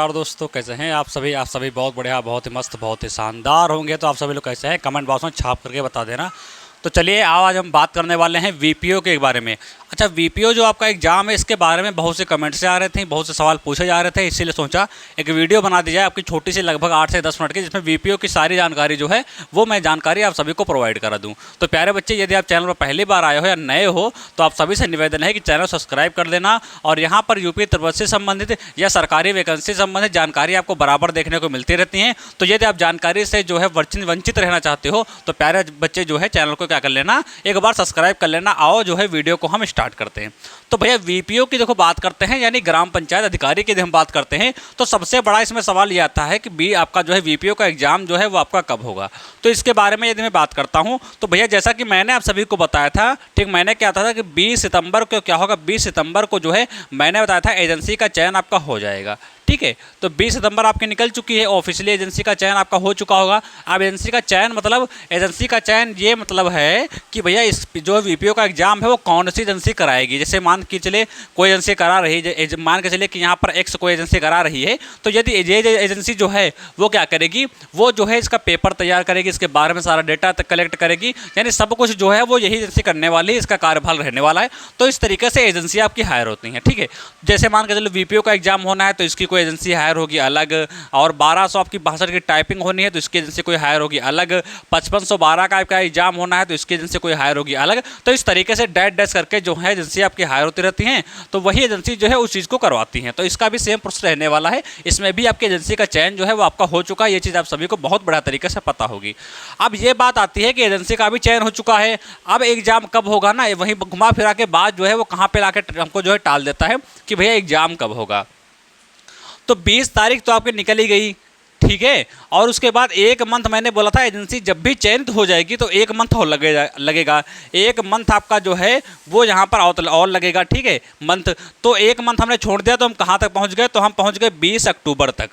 नमस्कार दोस्तों, कैसे हैं आप सभी बहुत बढ़िया, बहुत ही मस्त, बहुत ही शानदार होंगे। तो आप सभी लोग कैसे हैं, कमेंट बॉक्स में छाप करके बता देना। तो चलिए आज हम बात करने वाले हैं वीपीओ के बारे में। अच्छा, वीपीओ जो आपका एग्ज़ाम है, इसके बारे में बहुत से कमेंट्स आ रहे थे, बहुत से सवाल पूछे जा रहे थे, इसीलिए सोचा एक वीडियो बना दी जाए आपकी छोटी सी, लगभग 8 से 10 मिनट की, जिसमें वीपीओ की सारी जानकारी जो है वो मैं जानकारी आप सभी को प्रोवाइड करा दूँ। तो प्यारे बच्चे, यदि आप चैनल पर पहली बार आए हो या नए हो तो आप सभी से निवेदन है कि चैनल सब्सक्राइब कर देना। और यहाँ पर यूपी तिब्बत से संबंधित या सरकारी वैकेंसी संबंधित जानकारी आपको बराबर देखने को मिलती रहती हैं। तो यदि आप जानकारी से जो है वंचित रहना चाहते हो तो प्यारे बच्चे जो है चैनल को क्या कर लेना, एक बार सब्सक्राइब कर लेना। आओ जो है वीडियो को हम स्टार्ट करते हैं। तो भैया वीपीओ की देखो बात करते हैं, यानी ग्राम पंचायत अधिकारी की हम बात करते हैं, तो सबसे बड़ा इसमें सवाल ये आता है कि आपका जो है वीपीओ का एग्जाम जो है वो आपका कब होगा। तो इसके बारे में यदि मैं बात करता हूं तो भैया जैसा कि मैंने आप सभी को बताया था, ठीक, मैंने क्या था कि 20 सितंबर को क्या होगा, 20 सितंबर को जो है मैंने बताया था एजेंसी का चयन आपका हो जाएगा। ठीक है, तो 20 सितंबर आपकी निकल चुकी है, ऑफिशियली एजेंसी का चयन आपका हो चुका होगा। अब एजेंसी का चयन मतलब, एजेंसी का चयन ये मतलब है कि भैया इस जो वीपीओ का एग्जाम है वो कौन सी एजेंसी कराएगी। जैसे मान के चले कोई एजेंसी करा रही है, मान के चले कि यहाँ पर एक्स कोई एजेंसी करा रही है, तो यदि ये एजेंसी जो है वो क्या करेगी, वो जो है इसका पेपर तैयार करेगी, इसके बारे में सारा डेटा कलेक्ट करेगी, यानी सब कुछ जो है वो यही एजेंसी करने वाली है, इसका कार्यभार रहने वाला है। तो इस तरीके से एजेंसी आपकी हायर होती है। ठीक है, जैसे मान के चलो वीपीओ का एग्जाम होना है तो इसकी कोई एजेंसी हायर होगी अलग, और 1200 आपकी 62 की टाइपिंग होनी है तो इसकी एजेंसी कोई हायर होगी अलग, 5512 का आपका एग्जाम होना है तो इसकी एजेंसी कोई हायर होगी अलग। तो इस तरीके से डैश करके जो है एजेंसी आपकी हायर होती रहती हैं, तो वही एजेंसी जो है उस चीज़ को करवाती हैं। तो इसका भी सेम प्रोसेस रहने वाला है, इसमें भी आपकी एजेंसी का चयन जो है वो आपका हो चुका है। ये चीज़ आप सभी को बहुत बढ़िया तरीके से पता होगी। अब ये बात आती है कि एजेंसी का भी चयन हो चुका है, अब एग्जाम कब होगा ना, वहीं घुमा फिरा के बाद जो है वो कहाँ पे लाके हमको जो है टाल देता है कि भैया एग्जाम कब होगा। तो 20 तारीख तो आपकी निकल ही गई, ठीक है, और उसके बाद एक मंथ मैंने बोला था एजेंसी जब भी चयनित हो जाएगी तो एक मंथ और लगेगा। एक मंथ आपका जो है वो यहाँ पर और लगेगा। ठीक है, मंथ तो एक मंथ हमने छोड़ दिया, तो हम कहाँ तक पहुँच गए, तो हम पहुँच गए 20 अक्टूबर तक।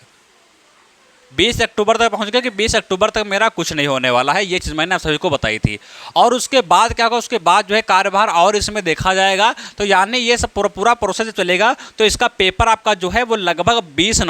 20 अक्टूबर तक पहुँच गए कि 20 अक्टूबर तक मेरा कुछ नहीं होने वाला है, ये चीज़ मैंने आप सभी को बताई थी। और उसके बाद क्या होगा, उसके बाद जो है कार्यभार और इसमें देखा जाएगा। तो यानी ये सब पूरा प्रोसेस चलेगा। तो इसका पेपर आपका जो है वो लगभग 20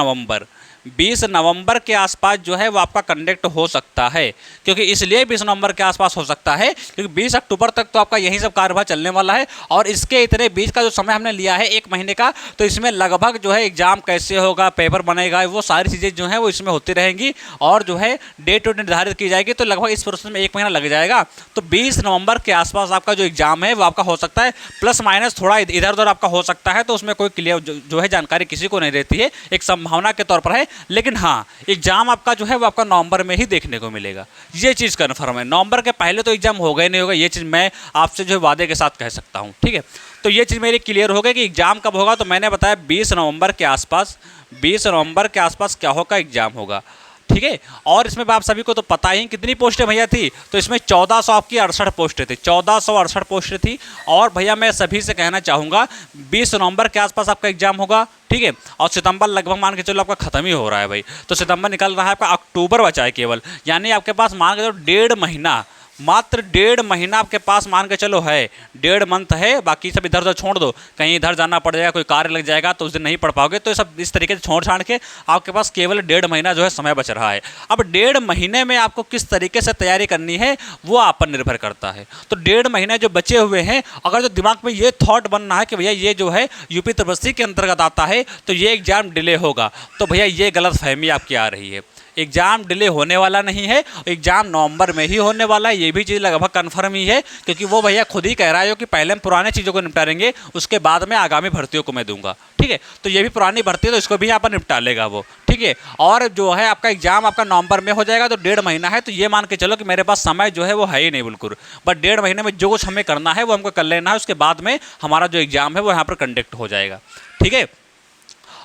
नवंबर के आसपास जो है वो आपका कंडक्ट हो सकता है। क्योंकि इसलिए 20 नवंबर के आसपास हो सकता है क्योंकि 20 अक्टूबर तक तो आपका यही सब कार्यभार चलने वाला है, और इसके इतने बीच का जो समय हमने लिया है 1 महीने का, तो इसमें लगभग जो है एग्जाम कैसे होगा, पेपर बनेगा, वो सारी चीज़ें जो है वो इसमें होती रहेंगी, और जो है डेट निर्धारित की जाएगी। तो लगभग इस प्रोसेस में 1 महीना लग जाएगा। तो 20 नवंबर के आसपास आपका जो एग्जाम है वो आपका हो सकता है, प्लस माइनस थोड़ा इधर उधर आपका हो सकता है। तो उसमें कोई क्लियर जो है जानकारी किसी को नहीं रहती है, एक संभावना के तौर पर है। लेकिन हाँ, एग्जाम आपका जो है वो आपका नवंबर में ही देखने को मिलेगा, ये चीज़ कन्फर्म है। नवंबर के पहले तो एग्जाम होगा ही नहीं होगा, ये चीज़ मैं आपसे जो है वादे के साथ कह सकता हूँ। ठीक है, तो ये चीज़ मेरी क्लियर हो गई कि एग्जाम कब होगा। तो मैंने बताया 20 नवंबर के आसपास, 20 नवंबर के आसपास क्या होगा, एग्जाम होगा। ठीक है, और इसमें आप सभी को तो पता ही कितनी पोस्टें भैया थी, तो इसमें 1400 आपकी 68 पोस्टें थी, 1468 पोस्टें थी। और भैया मैं सभी से कहना चाहूँगा 20 नवंबर के आसपास आपका एग्जाम होगा। ठीक है, और सितंबर लगभग मान के चलो आपका खत्म ही हो रहा है भाई, तो सितंबर निकल रहा है, आपका अक्टूबर बचा है केवल, यानी आपके पास मान के चलो 1.5 महीना, मात्र 1.5 महीना आपके पास मान के चलो है, 1.5 मंथ है। बाकी सब इधर उधर छोड़ दो, कहीं इधर जाना पड़ जाएगा, कोई कार्य लग जाएगा तो उस दिन नहीं पढ़ पाओगे, तो सब इस तरीके से छोड़ छाड़ के आपके पास केवल 1.5 महीना जो है समय बच रहा है। अब 1.5 महीने में आपको किस तरीके से तैयारी करनी है वो आप पर निर्भर करता है। तो 1.5 महीने जो बचे हुए हैं, अगर जो दिमाग में ये थॉट बनना है कि भैया ये जो है यूपी तिब्बत के अंतर्गत आता है तो ये एग्जाम डिले होगा, तो भैया ये गलत फहमी आपकी आ रही है। एग्ज़ाम डिले होने वाला नहीं है, एग्ज़ाम नवंबर में ही होने वाला है, ये भी चीज़ लगभग कन्फर्म ही है। क्योंकि वो भैया खुद ही कह रहा है कि पहले हम पुराने चीज़ों को निपटाएंगे, उसके बाद में आगामी भर्तियों को मैं दूंगा। ठीक है, तो ये भी पुरानी भर्ती है तो इसको भी यहाँ पर निपटा लेगा वो। ठीक है, और जो है आपका एग्जाम आपका नवंबर में हो जाएगा, तो 1.5 महीना है, तो ये मान के चलो कि मेरे पास समय जो है वो है ही नहीं बिल्कुल। बट 1.5 महीने में जो कुछ हमें करना है वो हमको कर लेना है, उसके बाद में हमारा जो एग्जाम है वो यहाँ पर कंडक्ट हो जाएगा। ठीक है,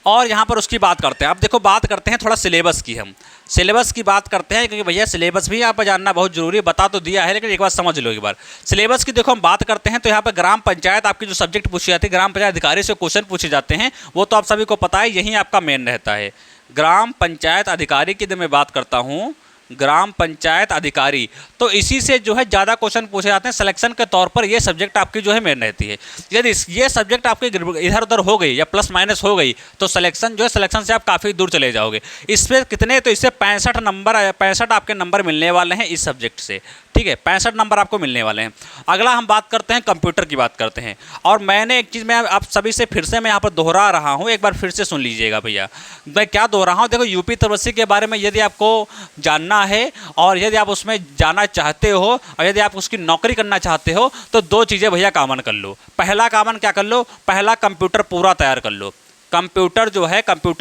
और यहाँ पर उसकी बात करते हैं। अब देखो बात करते हैं थोड़ा सिलेबस की, हम सिलेबस की बात करते हैं क्योंकि भैया सिलेबस भी यहाँ पर जानना बहुत जरूरी है। बता तो दिया है लेकिन एक बार समझ लो एक बार सिलेबस की। देखो हम बात करते हैं तो यहाँ पर ग्राम पंचायत आपकी जो सब्जेक्ट पूछी जाती है, ग्राम पंचायत अधिकारी से क्वेश्चन पूछे जाते हैं, वो तो आप सभी को पता है, यही आपका मेन रहता है। ग्राम पंचायत अधिकारी की जब मैं बात करता हूँ, ग्राम पंचायत अधिकारी। तो इसी से जो है ज़्यादा क्वेश्चन पूछे जाते हैं सिलेक्शन के तौर पर। ये सब्जेक्ट आपकी जो है मेन रहती है। यदि ये सब्जेक्ट आपकी इधर उधर हो गई या प्लस माइनस हो गई तो सिलेक्शन जो है सिलेक्शन से आप काफ़ी दूर चले जाओगे। इस पर कितने, तो इससे 65 नंबर, 65 आपके नंबर मिलने वाले हैं इस सब्जेक्ट से। ठीक है, 65 नंबर आपको मिलने वाले हैं। अगला हम बात करते हैं कंप्यूटर की बात करते हैं। और मैंने एक चीज़ मैं आप सभी से फिर से मैं यहाँ पर दोहरा रहा हूँ, एक बार फिर से सुन लीजिएगा भैया। मैं क्या दोहरा रहा हूँ, देखो यूपी त्रिवसी के बारे में यदि आपको जानना है और यदि आप उसमें जाना चाहते हो और यदि आप उसकी नौकरी करना चाहते हो तो दो चीज़ें भैया कॉमन कर लो। पहला कॉमन क्या कर लो, पहला कंप्यूटर पूरा तैयार कर लो। कंप्यूटर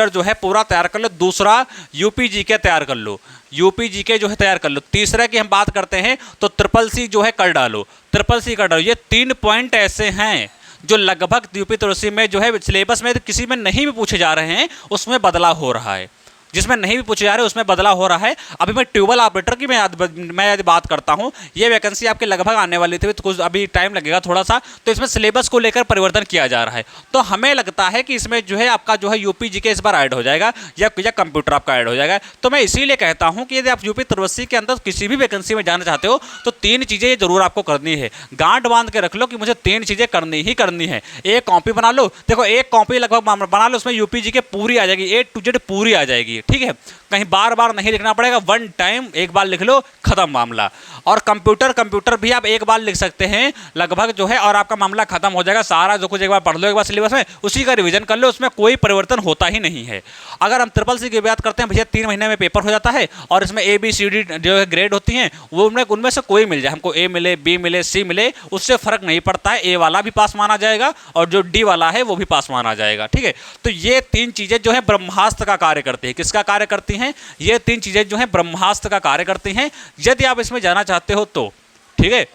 जो है पूरा तैयार कर लो। दूसरा यूपी जीके तैयार कर लो, यूपी जीके जो है तैयार कर लो। तीसरा की हम बात करते हैं तो ट्रिपल सी जो है कर डालो, ट्रिपल सी कर डालो। ये 3 पॉइंट ऐसे हैं जो लगभग यूपी त्रिवसी में जो है सिलेबस में किसी में नहीं भी पूछे जा रहे हैं, उसमें बदलाव हो रहा है। जिसमें नहीं भी पूछे जा रहे उसमें बदलाव हो रहा है। अभी मैं ट्यूबवेल ऑपरेटर की मैं यदि बात करता हूँ, ये वैकेंसी आपके लगभग आने वाली थी, तो कुछ अभी टाइम लगेगा थोड़ा सा। तो इसमें सिलेबस को लेकर परिवर्तन किया जा रहा है। तो हमें लगता है कि इसमें जो है आपका जो है यूपी जीके इस बार ऐड हो जाएगा या कंप्यूटर आपका ऐड हो जाएगा। तो मैं इसीलिए कहता हूँ कि यदि आप यूपी त्रिवसी के अंदर किसी भी वैकेंसी में जाना चाहते हो तो 3 चीज़ें ये जरूर आपको करनी है। गांठ बांध के रख लो कि मुझे 3 चीज़ें करनी ही करनी है। एक कॉपी बना लो, देखो एक कॉपी लगभग बना लो, उसमें यूपी जीके पूरी आ जाएगी, A to Z पूरी आ जाएगी। ठीक है, कहीं बार बार नहीं लिखना पड़ेगा, वन टाइम एक बार लिख लो, खत्म मामला। और कंप्यूटर भी आप एक बार लिख सकते हैं लगभग जो है, और आपका मामला खत्म हो जाएगा। सारा जो कुछ एक बार पढ़ लो एक बार सिलेबस में, उसी का रिवीजन कर लो, उसमें कोई परिवर्तन होता ही नहीं है। अगर हम ट्रिपल सी की बात करते हैं भैया, 3 महीने में पेपर हो जाता है और इसमें ABCD जो है ग्रेड होती हैं, वो उनमें से कोई मिल जाए, हमको A मिले, B मिले, C मिले, उससे फर्क नहीं पड़ता है। A वाला भी पास माना जाएगा और जो D वाला है वो भी पास माना जाएगा। ठीक है, तो ये 3 चीज़ें जो है ब्रह्मास्त्र का कार्य करती है। किसका कार्य करती हैं? ये 3 चीज़ें जो हैं ब्रह्मास्त्र का कार्य करती हैं, यदि आप इसमें जाना चाहते हो तो। ठीक है,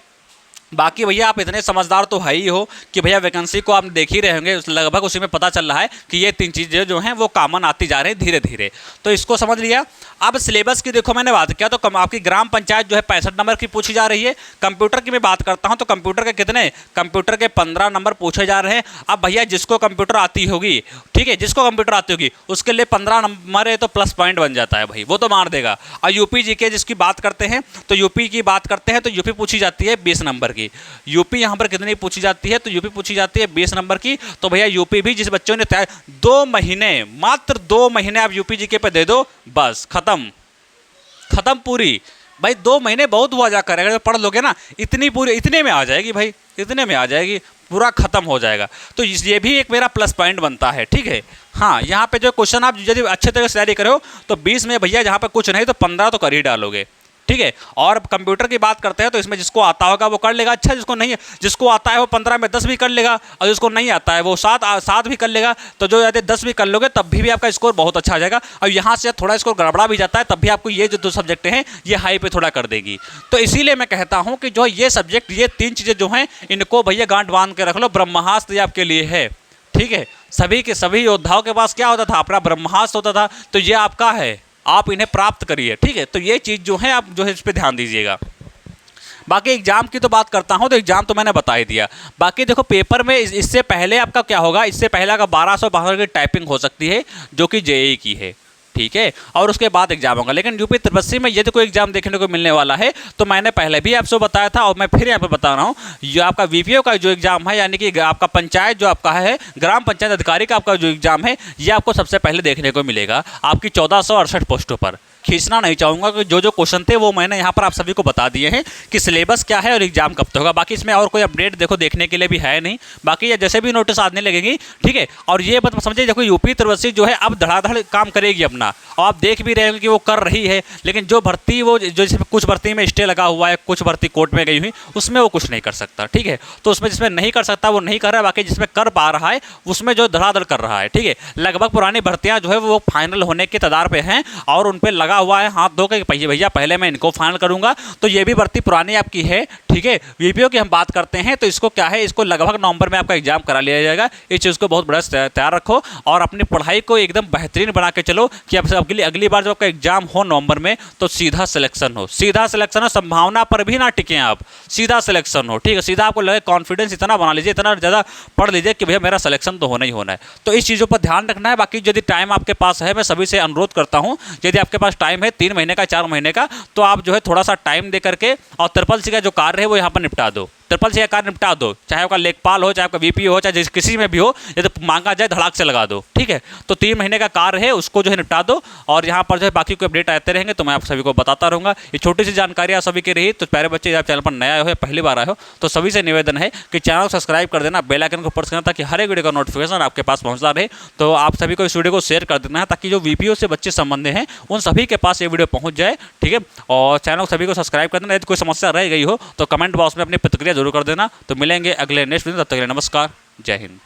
बाकी भैया आप इतने समझदार तो है ही हो कि भैया वैकेंसी को आप देख ही रहे होंगे, लगभग उसी में पता चल रहा है कि ये 3 चीज़ें जो हैं वो कॉमन आती जा रही हैं धीरे धीरे। तो इसको समझ लिया। अब सिलेबस की देखो मैंने बात किया तो आपकी ग्राम पंचायत जो है 65 नंबर की पूछी जा रही है। कंप्यूटर की मैं बात करता हूँ तो कंप्यूटर के कितने, कंप्यूटर के 15 नंबर पूछे जा रहे हैं। अब भैया जिसको कंप्यूटर आती होगी, ठीक है, जिसको कंप्यूटर आती होगी उसके लिए 15 नंबर है तो प्लस पॉइंट बन जाता है भाई, वो तो मार देगा। और यूपी जीके जिसकी बात करते हैं तो यूपी की बात करते हैं तो यूपी पूछी जाती है 20 नंबर की। यूपी यहाँ पर कितनी पूछी जाती है, तो यूपी पूछी जाती है 20 नंबर की। तो भैया यूपी भी जिस बच्चों ने 2 महीने, मात्र 2 महीने आप यूपी जीके पे दे दो, बस खत्म पूरी। भाई 2 महीने बहुत हुआ जाकर, अगर पढ़ लोगे ना इतने में आ जाएगी भाई, इतने में आ जाएगी, पूरा खत्म हो जाएगा। तो ये भी एक मेरा प्लस पॉइंट बनता है। ठीक है, हाँ, यहाँ पे जो क्वेश्चन आप यदि अच्छे तरह से तैयारी करो तो 20 में भैया जहाँ पे कुछ नहीं तो 15 तो कर ही डालोगे। ठीक है, और कंप्यूटर की बात करते हैं तो इसमें जिसको आता होगा वो कर लेगा, अच्छा जिसको आता है वो 15 में 10 भी कर लेगा, और जिसको नहीं आता है वो 7 भी कर लेगा। तो जो यदि 10 भी कर लोगे तब भी आपका स्कोर बहुत अच्छा आ जाएगा। और यहाँ से थोड़ा स्कोर गड़बड़ा भी जाता है तब भी आपको ये जो 2 सब्जेक्ट हैं ये हाई पे थोड़ा कर देगी। तो इसीलिए मैं कहता हूँ कि जो ये सब्जेक्ट, ये 3 चीज़ें जो हैं इनको भैया गांठ बांध के रख लो, ब्रह्मास्त्र ये आपके लिए है। ठीक है, सभी के सभी योद्धाओं के पास क्या होता था, अपना ब्रह्मास्त्र होता था, तो ये आपका है, आप इन्हें प्राप्त करिए। ठीक है, तो ये चीज़ जो है आप जो है इस पर ध्यान दीजिएगा। बाकी एग्जाम की तो बात करता हूँ तो एग्जाम तो मैंने बता ही दिया। बाकी देखो पेपर में इससे पहले आपका क्या होगा, इससे पहले आपका 1200 की टाइपिंग हो सकती है जो कि JEE की है। ठीक है, और उसके बाद एग्जाम होगा। लेकिन यूपी त्रिवसी में यदि कोई एग्जाम देखने को मिलने वाला है तो मैंने पहले भी आपसे बताया था और मैं फिर यहाँ पे बता रहा हूँ, ये आपका VPO का जो एग्जाम है, यानी कि आपका पंचायत जो आपका है, ग्राम पंचायत अधिकारी का आपका जो एग्जाम है, ये आपको सबसे पहले देखने को मिलेगा आपकी 1468 पोस्टों पर। खींचना नहीं चाहूँगा कि जो क्वेश्चन थे वो मैंने यहाँ पर आप सभी को बता दिए हैं कि सिलेबस क्या है और एग्जाम कब तक होगा। बाकी इसमें और कोई अपडेट देखो देखने के लिए भी है नहीं। बाकी ये जैसे भी नोटिस आने लगेगी, ठीक है, और ये बात समझिए, देखो यूपी त्रिवसी जो है अब धड़ाधड़ काम करेगी अपना, और आप देख भी रहे हो कि वो कर रही है। लेकिन जो भर्ती वो जो जैसे कुछ भर्ती में स्टे लगा हुआ है, कुछ भर्ती कोर्ट में गई हुई, उसमें वो कुछ नहीं कर सकता। ठीक है, तो उसमें जिसमें नहीं कर सकता वो नहीं कर रहा है, बाकी जिसमें कर पा रहा है उसमें जो धड़ाधड़ कर रहा है। ठीक है, लगभग पुरानी भर्तियाँ जो है वो फाइनल होने के कगार पे हैं और उन पर लगा हुआ है हाथ धो के भैया पहले मैं इनको फाइनल करूंगा। तो ये भी भर्ती पुरानी आपकी है। ठीक है, VPO की हम बात करते हैं तो इसको क्या है, इसको लगभग नवंबर में आपका एग्जाम करा लिया जाएगा। इस चीज़ को बहुत बड़ा तैयार रखो और अपनी पढ़ाई को एकदम बेहतरीन बना के चलो कि अब अगली बार जब आपका एग्जाम हो नवंबर में तो सीधा सिलेक्शन हो, संभावना पर भी ना टिके आप, सीधा सिलेक्शन हो। ठीक है, सीधा आपको लगे, कॉन्फिडेंस इतना बना लीजिए, इतना ज़्यादा पढ़ लीजिए कि भैया मेरा सिलेक्शन तो होना ही होना है। तो इस चीज़ों पर ध्यान रखना है। बाकी यदि टाइम आपके पास है, मैं सभी से अनुरोध करता हूँ, यदि आपके पास टाइम है 3 महीने का 4 महीने का, तो आप जो है थोड़ा सा टाइम दे करके और ट्रिपल सी का जो कार्य है वो यहाँ पर निपटा दो, ट्रिपल सी का कार्य निपटा दो, चाहे आपका लेखपाल हो, चाहे आपका वीपीओ हो, चाहे किसी में भी हो, यदि मांगा जाए धड़ाक से लगा दो, ठीक है। तो 3 महीने का कार्य है, उसको जो है निपटा दो, और यहाँ पर जो है बाकी कोई अपडेट आते रहेंगे तो मैं आप सभी को बताता रहूँगा। ये छोटी सी जानकारी आप सभी की रही। तो प्यारे बच्चे, आप चैनल पर नया हो या पहली बार आए हो तो सभी से निवेदन है कि चैनल को सब्सक्राइब कर देना, बेल आइकन को प्रेस करना, ताकि हर एक वीडियो का नोटिफिकेशन आपके पास पहुँचता रहे। तो आप सभी को इस वीडियो को शेयर कर देना है, ताकि जो वीपीओ से बच्चे संबंधित हैं उन सभी के पास ये वीडियो पहुँच जाए, ठीक है। और चैनल को सभी को सब्सक्राइब कर देना। यदि कोई समस्या रह गई हो तो कमेंट बॉक्स में अपनी प्रतिक्रिया जरूर कर देना। तो मिलेंगे अगले नेक्स्ट वीडियो, तब तक के लिए नमस्कार, जय हिंद।